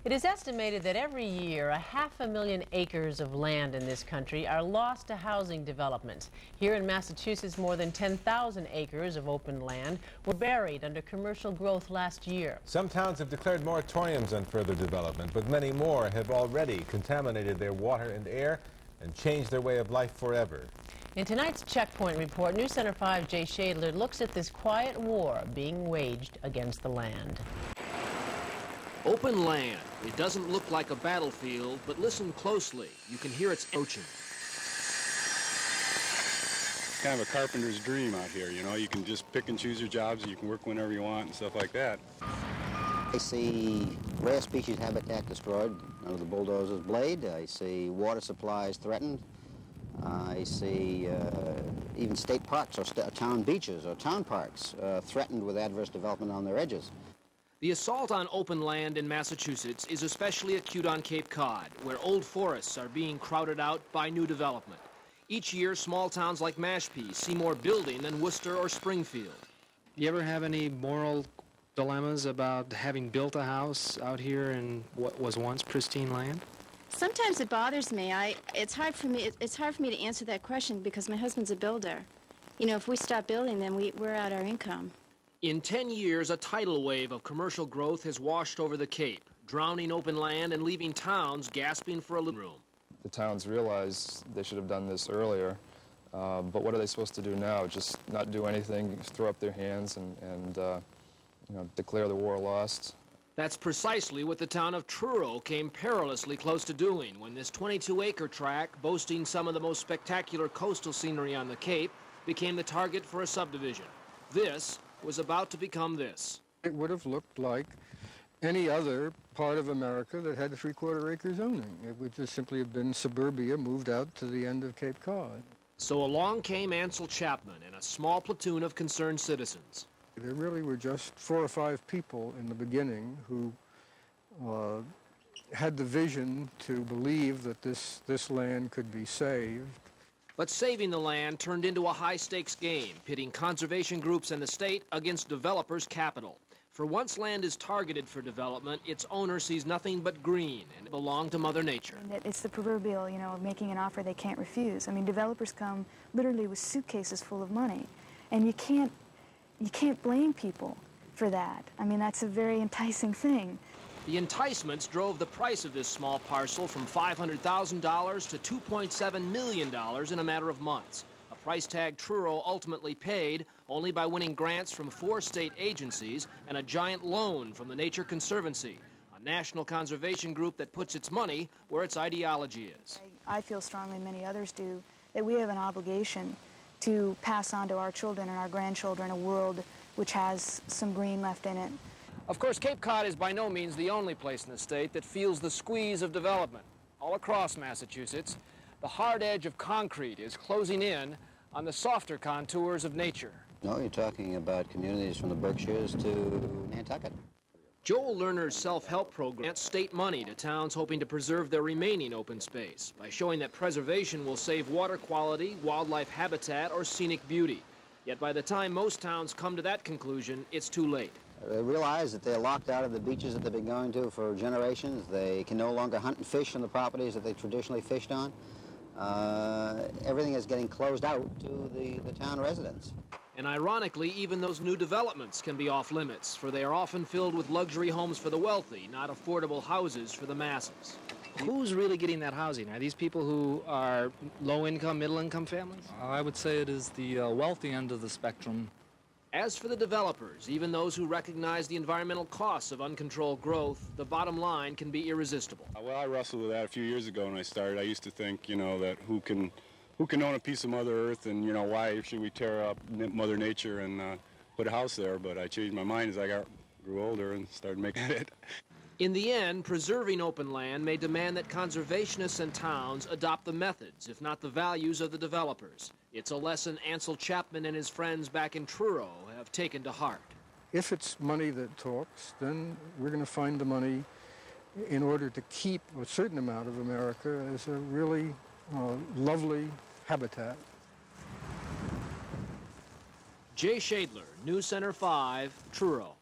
It is estimated that every year 500,000 acres of land in this country are lost to housing developments. Here in Massachusetts, more than 10,000 acres of open land were buried under commercial growth last year. Some towns have declared moratoriums on further development, but many more have already contaminated their water and air and changed their way of life forever. In tonight's Checkpoint Report, News Center 5's Jay Schadler looks at this quiet war being waged against the land. Open land. It doesn't look like a battlefield, but listen closely. You can hear its approaching. It's kind of a carpenter's dream out here, you know. You can just pick and choose your jobs, you can work whenever you want and stuff like that. I see rare species habitat destroyed under the bulldozer's blade. I see water supplies threatened. I see even state parks or town beaches or town parks threatened with adverse development on their edges. The assault on open land in Massachusetts is especially acute on Cape Cod, where old forests are being crowded out by new development. Each year, small towns like Mashpee see more building than Worcester or Springfield. You ever have any moral dilemmas about having built a house out here in what was once pristine land? Sometimes it bothers me. It's hard for me to answer that question because my husband's a builder. You know, if we stop building, then we're out our income. In 10 years, a tidal wave of commercial growth has washed over the Cape, drowning open land and leaving towns gasping for a living room. The towns realize they should have done this earlier, but what are they supposed to do now? Just not do anything, just throw up their hands and you know, declare the war lost? That's precisely what the town of Truro came perilously close to doing when this 22-acre tract, boasting some of the most spectacular coastal scenery on the Cape, became the target for a subdivision. This was about to become this. It would have looked like any other part of America that had 3/4 acre zoning. It would just simply have been suburbia moved out to the end of Cape Cod. So along came Ansel Chaplin and a small platoon of concerned citizens. There really were just 4 or 5 people in the beginning who had the vision to believe that this land could be saved. But saving the land turned into a high-stakes game, pitting conservation groups and the state against developers' capital. For once land is targeted for development, its owner sees nothing but green, and it belonged to Mother Nature. It's the proverbial, you know, making an offer they can't refuse. I mean, developers come literally with suitcases full of money, and you can't blame people for that. I mean, that's a very enticing thing. The enticements drove the price of this small parcel from $500,000 to $2.7 million in a matter of months, a price tag Truro ultimately paid only by winning grants from 4 state agencies and a giant loan from the Nature Conservancy, a national conservation group that puts its money where its ideology is. I feel strongly, many others do, that we have an obligation to pass on to our children and our grandchildren a world which has some green left in it. Of course, Cape Cod is by no means the only place in the state that feels the squeeze of development. All across Massachusetts, the hard edge of concrete is closing in on the softer contours of nature. No, you're talking about communities from the Berkshires to Nantucket. Joel Lerner's self-help program grants state money to towns hoping to preserve their remaining open space by showing that preservation will save water quality, wildlife habitat, or scenic beauty. Yet by the time most towns come to that conclusion, it's too late. They realize that they're locked out of the beaches that they've been going to for generations. They can no longer hunt and fish on the properties that they traditionally fished on. Everything is getting closed out to the town residents. And ironically, even those new developments can be off limits, for they are often filled with luxury homes for the wealthy, not affordable houses for the masses. Who's really getting that housing? Are these people who are low-income, middle-income families? I would say it is the wealthy end of the spectrum. As for the developers, even those who recognize the environmental costs of uncontrolled growth, the bottom line can be irresistible. Well, I wrestled with that a few years ago when I started. I used to think, you know, that who can own a piece of Mother Earth, and, you know, why should we tear up Mother Nature and put a house there? But I changed my mind as I grew older and started making it. In the end, preserving open land may demand that conservationists and towns adopt the methods, if not the values, of the developers. It's a lesson Ansel Chaplin and his friends back in Truro have taken to heart. If it's money that talks, then we're going to find the money in order to keep a certain amount of America as a really lovely habitat. Jay Schadler, News Center 5, Truro.